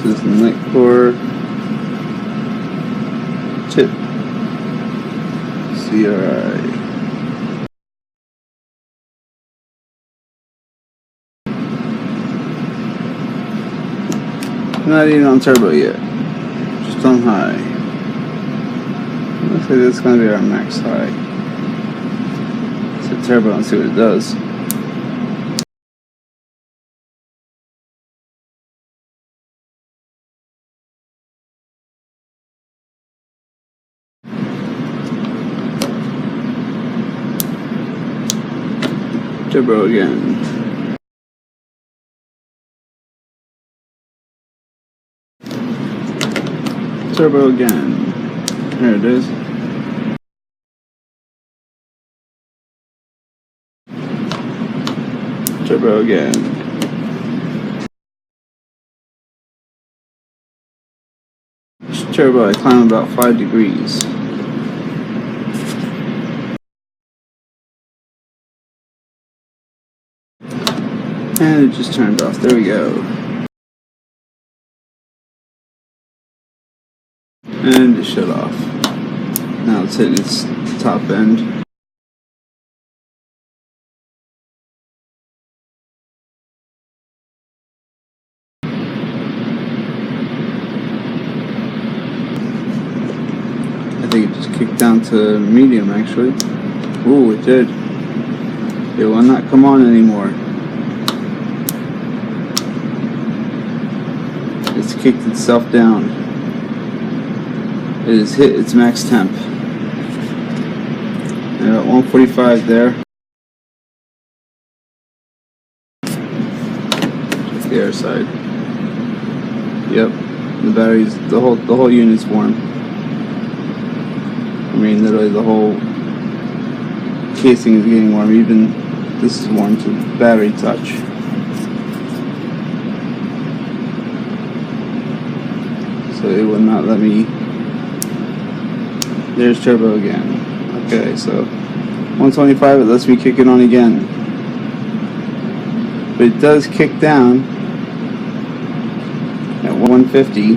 This is NiteCore TIP CRI. Not even on turbo yet, just on high. Looks like this is going to be our max high. Let's hit turbo and see what it does. Turbo again. Turbo again. There it is. Turbo again. Turbo, I climb about 5 degrees. And it just turned off. There we go. And it shut off. Now it's hitting its top end. I think it just kicked down to medium actually. Ooh, it did. It will not come on anymore. It's kicked itself down. It has hit its max temp. And at 145 there. Check the air side. Yep, the batteries, the whole unit's warm. I mean, literally the whole casing is getting warm. Even this is warm to battery touch. So it will not let me. There's turbo again. Okay, so 125, it lets me kick it on again. But it does kick down at 150.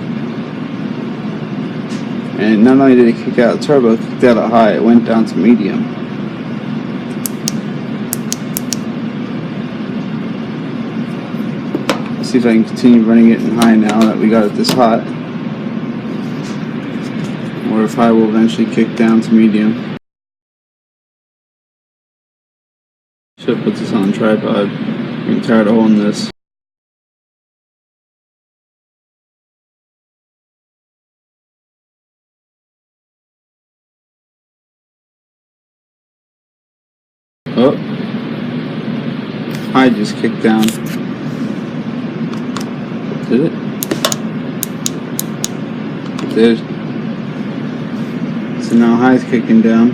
And not only did it kick out turbo, it kicked out at high. It went down to medium. Let's see if I can continue running it in high now that we got it this hot. Or if high will eventually kick down to medium. Should put this on a tripod. I'm getting tired of holding this. Oh, high just kicked down. Did it? It did. So now high's kicking down.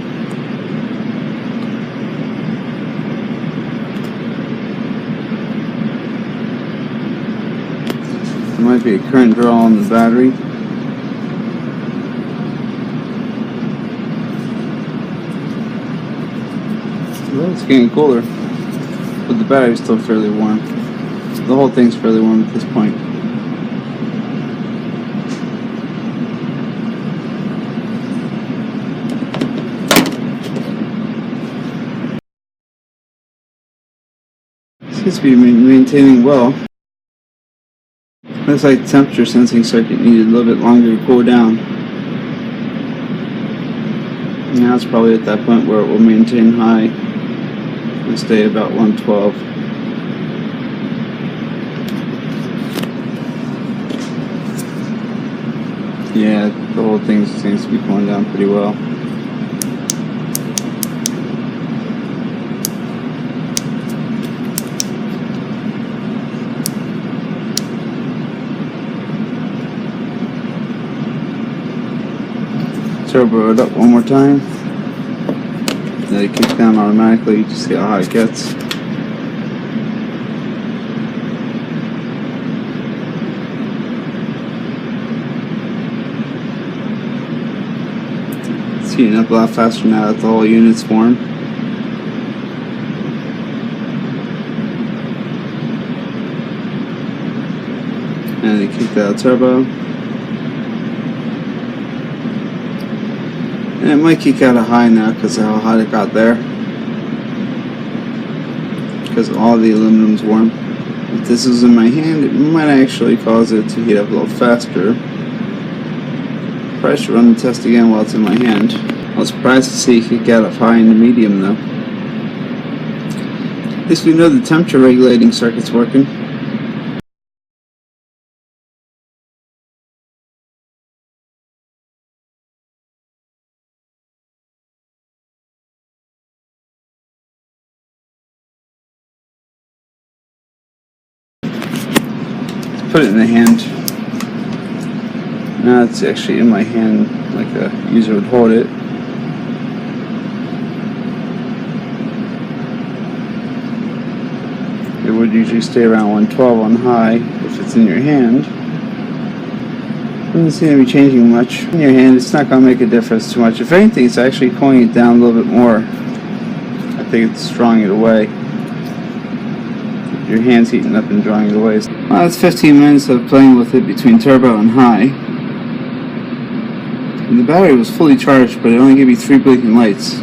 There might be a current draw on the battery. Well, it's getting cooler, but the battery's still fairly warm. The whole thing's fairly warm at this point. Seems to be maintaining well. Looks like the temperature sensing circuit needed a little bit longer to cool down. Now it's probably at that point where it will maintain high and stay about 112. Yeah, the whole thing seems to be going down pretty well. Turbo it up one more time. Then it kicks down automatically. You just see how high it gets. It's heating up a lot faster now that the whole unit's warm. and it kicked out turbo. And it might kick out a high now because of how hot it got there. Because all the aluminum's warm. If this is in my hand, it might actually cause it to heat up a little faster. Probably should run the test again while it's in my hand. I was surprised to see it kick out a high and a medium though. At least we know the temperature regulating circuit's working. Put it in the hand. Now it's actually in my hand like a user would hold it. It would usually stay around 112 on high if it's in your hand. Doesn't seem to be changing much. In your hand, it's not going to make a difference too much. If anything, it's actually cooling it down a little bit more. I think it's drawing it away. Your hand's heating up and drawing it away. Well, it's 15 minutes of playing with it between turbo and high. And the battery was fully charged, but it only gave me 3 blinking lights.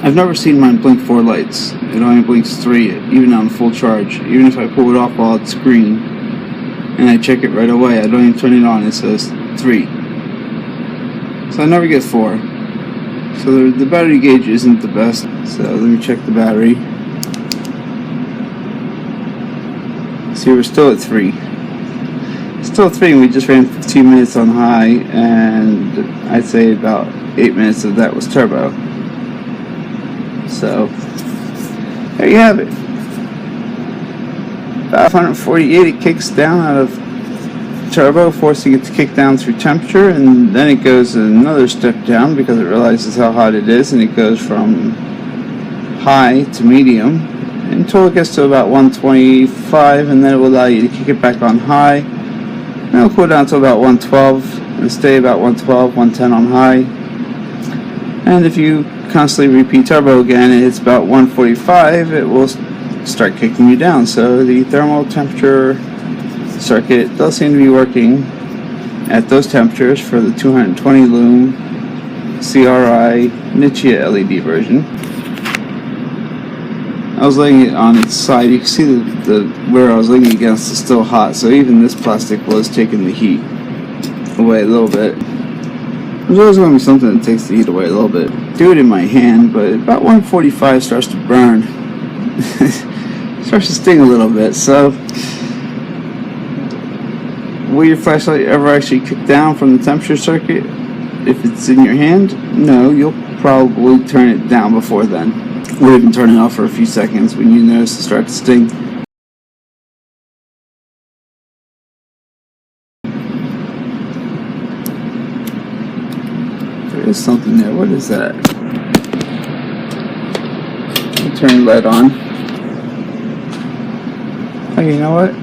I've never seen mine blink 4 lights. It only blinks 3, even on full charge. Even if I pull it off while it's green and I check it right away, I don't even turn it on, it says 3. So I never get 4. So the battery gauge isn't the best. So let me check the battery. See, we're still at 3. Still at 3, and we just ran 15 minutes on high, and I'd say about 8 minutes of that was turbo. So, there you have it. About 148, it kicks down out of turbo, forcing it to kick down through temperature, and then it goes another step down because it realizes how hot it is, and it goes from high to medium until it gets to about 125, and then it will allow you to kick it back on high. And it'll cool down to about 112 and stay about 112, 110 on high. And if you constantly repeat turbo again, and it's about 145, it will start kicking you down. So the thermal temperature circuit does seem to be working at those temperatures for the 220 lumen CRI Nichia LED version. I was laying it on its side. You can see the where I was laying it against is still hot, so even this plastic was taking the heat away a little bit. There's always going to be something that takes the heat away a little bit. Do it in my hand, but about 145 starts to burn. Starts to sting a little bit. So, will your flashlight ever actually kick down from the temperature circuit if it's in your hand? No, you'll probably turn it down before then. Or even turn it off for a few seconds when you notice it start to sting. There is something there. What is that? I'll turn the light on. Oh, you know what?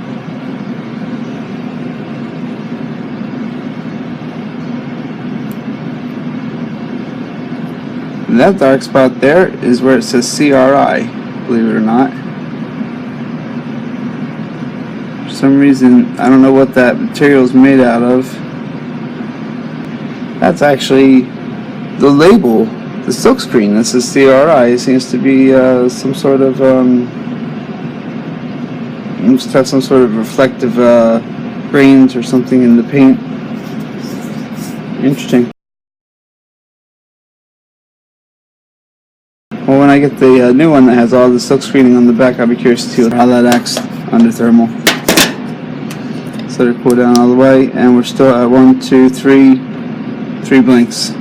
That dark spot there is where it says CRI, believe it or not. For some reason, I don't know what that material is made out of. That's actually the label, the silkscreen that says CRI. It seems to be some sort of, must have some sort of reflective grains or something in the paint. Interesting. Well, when I get the new one that has all the silk screening on the back, I'll be curious to see how that acts under thermal. So let it cool down all the way, and we're still at 1, 2, 3 blinks.